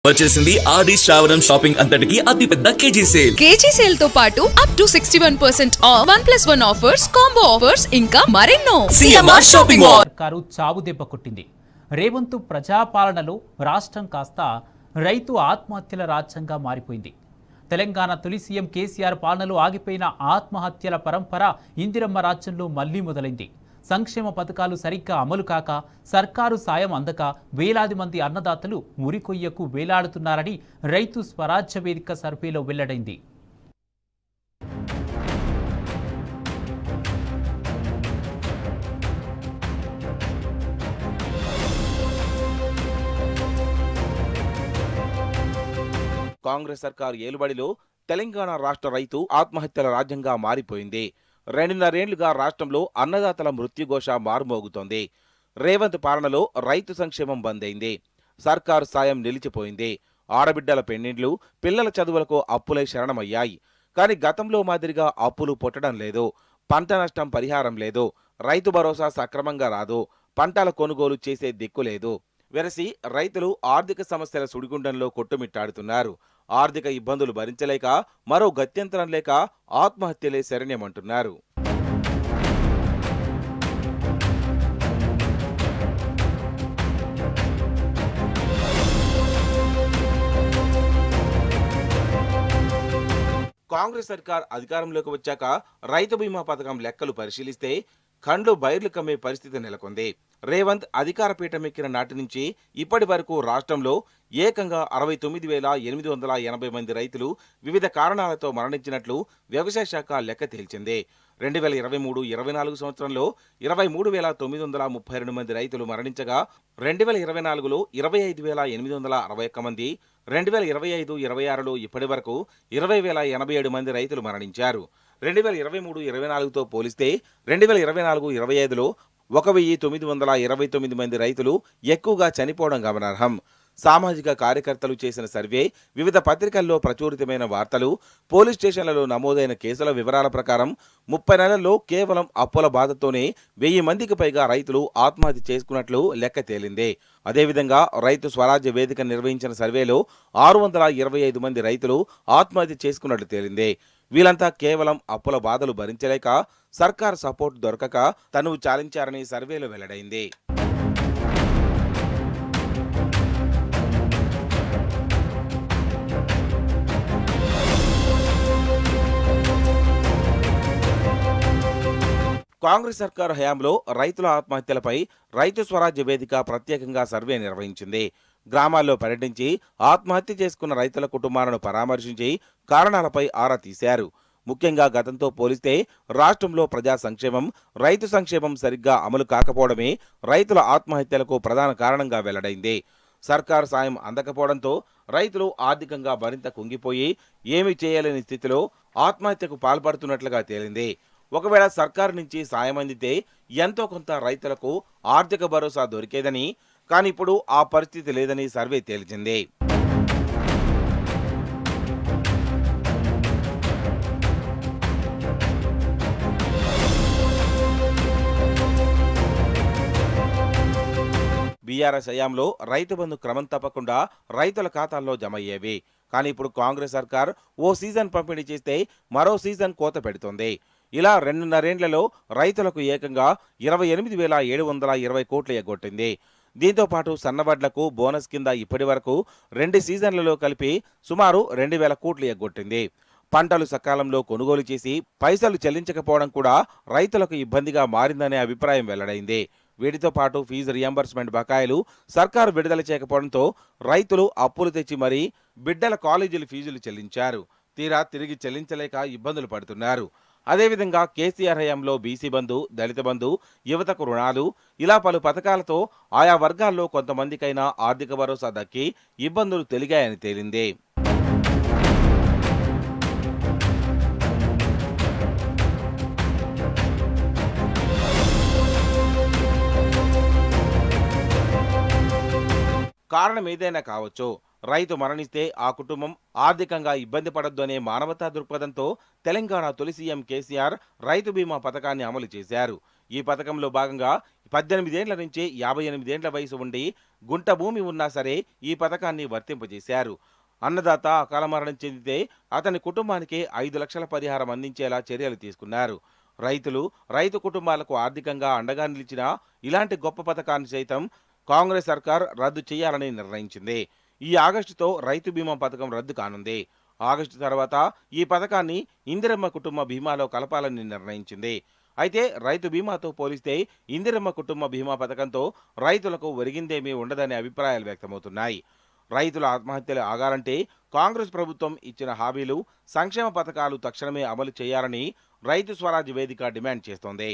వచ్చేసింది ఆది శ్రావణం షాపింగ్ అంతటికి అతిపెద్ద కేజీ సేల్ తో పాటు up to 61% of 1+1 offers, combo offers ఇంకా మరెన్నో. CMR shopping mall. సర్కారు చావు దెబ్బ కొట్టింది. రేవంత్ ప్రజాపాలనలో రాష్ట్రం కాస్త రైతు ఆత్మహత్యల రాజ్యంగా మారిపోయింది. తెలంగాణ తొలి సీఎం కేసీఆర్ పాలనలో ఆగిపోయిన ఆత్మహత్యల పరంపర ఇందిరమ్మ రాజ్యంలో మళ్లీ మొదలైంది. సంక్షేమ పథకాలు సరిగ్గా అమలు కాక, సర్కారు సాయం అందక వేలాది మంది అన్నదాతలు ఉరికొయ్యకు వేలాడుతున్నారని రైతు స్వరాజ్య వేదిక సర్వేలో వెల్లడైంది. కాంగ్రెస్ సర్కారు ఏలుబడిలో తెలంగాణ రాష్ట్ర రైతు ఆత్మహత్యల రాజ్యంగా మారిపోయింది. 2.5 ఏళ్లుగా రాష్ట్రంలో అన్నదాతల మృత్యుఘోష మారుమోగుతోంది. రేవంత్ పాలనలో రైతు సంక్షేమం బంద్ అయింది. సర్కారు సాయం నిలిచిపోయింది. ఆడబిడ్డల పెన్నిండ్లు, పిల్లల చదువులకు అప్పులై శరణమయ్యాయి. కానీ గతంలో మాదిరిగా అప్పులు పుట్టడం లేదు. పంట నష్టం పరిహారం లేదు. రైతు భరోసా సక్రమంగా రాదు. పంటల కొనుగోలు చేసే దిక్కు లేదు. వెరసి రైతులు ఆర్థిక సమస్యల సుడిగుండంలో కొట్టుమిట్టాడుతున్నారు. ఆర్థిక ఇబ్బందులు భరించలేక, మరో గత్యంతరం లేక ఆత్మహత్యలే శరణ్యమంటున్నారు. కాంగ్రెస్ సర్కార్ అధికారంలోకి వచ్చాక రైతు బీమా పథకం లెక్కలు పరిశీలిస్తే కండ్లు బైర్లు కమ్మే పరిస్థితి నెలకొంది. రేవంత్ అధికార పీఠమెక్కిన నాటి నుంచి ఇప్పటి వరకు రాష్ట్రంలో ఏకంగా 69,880 మంది రైతులు వివిధ కారణాలతో మరణించినట్లు వ్యవసాయ శాఖ లెక్క తేల్చింది. 2023-24 సంవత్సరంలో 23,932 మంది రైతులు మరణించగా, 2024లో 25,861 మంది, 2025-26లో ఇప్పటి వరకు 20,087 మంది రైతులు మరణించారు. 2023-24తో పోలిస్తే 2024-25లో 1,929 మంది రైతులు ఎక్కువగా చనిపోవడం గమనార్హం. సామాజిక కార్యకర్తలు చేసిన సర్వే, వివిధ పత్రికల్లో ప్రచురితమైన వార్తలు, పోలీస్ స్టేషన్లలో నమోదైన కేసుల వివరాల ప్రకారం 30 నెలల్లో కేవలం అప్పుల బాధతోనే 1000 మందికి పైగా రైతులు ఆత్మహత్య చేసుకున్నట్లు లెక్క తేలింది. అదేవిధంగా రైతు స్వరాజ్య వేదిక నిర్వహించిన సర్వేలో 625 మంది రైతులు ఆత్మహత్య చేసుకున్నట్లు తేలింది. వీళ్ళంతా కేవలం అప్పుల బాధలు భరించలేక, సర్కార్ సపోర్ట్ దొరకక తనువు చాలించారని సర్వేలో వెల్లడైంది. కాంగ్రెస్ సర్కారు హయాంలో రైతుల ఆత్మహత్యలపై రైతు స్వరాజ్య వేదిక ప్రత్యేకంగా సర్వే నిర్వహించింది. గ్రామాల్లో పర్యటించి ఆత్మహత్య చేసుకున్న రైతుల కుటుంబాలను పరామర్శించి కారణాలపై ఆరా తీశారు. ముఖ్యంగా గతంతో పోలిస్తే రాష్ట్రంలో ప్రజా సంక్షేమం, రైతు సంక్షేమం సరిగ్గా అమలు కాకపోవడమే రైతుల ఆత్మహత్యలకు ప్రధాన కారణంగా వెల్లడైంది. సర్కారు సాయం అందకపోవడంతో రైతులు ఆర్థికంగా మరింత కుంగిపోయి ఏమీ చేయలేని స్థితిలో ఆత్మహత్యకు పాల్పడుతున్నట్లుగా తేలింది. ఒకవేళ సర్కారు నుంచి సాయం అందితే ఎంతో కొంత రైతులకు ఆర్థిక భరోసా దొరికేదని, కానీ ఇప్పుడు ఆ పరిస్థితి లేదని సర్వే తేల్చింది. బీఆర్ఎస్ హయాంలో రైతు బంధు క్రమం తప్పకుండా రైతుల ఖాతాల్లో జమ అయ్యేవి. కానీ ఇప్పుడు కాంగ్రెస్ సర్కార్ ఓ సీజన్ పంపిణీ చేస్తే మరో సీజన్ కోత పెడుతోంది. ఇలా 2.5 ఏళ్లలో రైతులకు ఏకంగా 28,720 కోట్లు ఎగ్గొట్టింది. దీంతో పాటు సన్నవడ్లకు బోనస్ కింద ఇప్పటి వరకు 2 సీజన్లలో కలిపి సుమారు 2,000 కోట్లు ఎగ్గొట్టింది. పంటలు సకాలంలో కొనుగోలు చేసి పైసలు చెల్లించకపోవడం కూడా రైతులకు ఇబ్బందిగా మారిందనే అభిప్రాయం వెల్లడైంది. వీటితో పాటు ఫీజు రియంబర్స్మెంట్ బకాయిలు సర్కారు విడుదల చేయకపోవడంతో రైతులు అప్పులు తెచ్చి మరీ బిడ్డల కాలేజీల ఫీజులు చెల్లించారు. తీరా తిరిగి చెల్లించలేక ఇబ్బందులు పడుతున్నారు. అదేవిధంగా కేసీఆర్ హయాంలో బీసీ బంధు, దళిత బంధు, యువతకు రుణాలు, ఇలా పలు పథకాలతో ఆయా వర్గాల్లో కొంతమందికైనా ఆర్థిక భరోసా దక్కి ఇబ్బందులు తొలగాయని తేలింది. కారణం ఏదైనా కావచ్చు. రైతు మరణిస్తే ఆ కుటుంబం ఆర్థికంగా ఇబ్బంది పడొద్దు అనే మానవతా దృక్పథంతో తెలంగాణ తొలి సీఎం కేసీఆర్ రైతు బీమా పథకాన్ని అమలు చేశారు. ఈ పథకంలో భాగంగా 18 ఏండ్ల నుంచి 58 ఏండ్ల వయసు ఉండి గుంట భూమి ఉన్నా సరే ఈ పథకాన్ని వర్తింపజేశారు. అన్నదాత అకాల మరణం చెందితే అతని కుటుంబానికి 5 లక్షల పరిహారం అందించేలా చర్యలు తీసుకున్నారు. రైతు కుటుంబాలకు ఆర్థికంగా అండగా నిలిచిన ఇలాంటి గొప్ప పథకాన్ని సైతం కాంగ్రెస్ సర్కార్ రద్దు చేయాలని నిర్ణయించింది. ఈ ఆగస్టుతో రైతు బీమా పథకం రద్దు కానుంది. ఆగస్టు తర్వాత ఈ పథకాన్ని ఇందిరమ్మ కుటుంబ బీమాలో కలపాలని నిర్ణయించింది. అయితే రైతు బీమాతో పోలిస్తే ఇందిరమ్మ కుటుంబ బీమా పథకంతో రైతులకు ఒరిగిందేమీ ఉండదనే అభిప్రాయాలు వ్యక్తమవుతున్నాయి. రైతుల ఆత్మహత్యలు ఆగాలంటే కాంగ్రెస్ ప్రభుత్వం ఇచ్చిన హామీలు, సంక్షేమ పథకాలు తక్షణమే అమలు చేయాలని రైతు స్వరాజ్ వేదిక డిమాండ్ చేస్తోంది.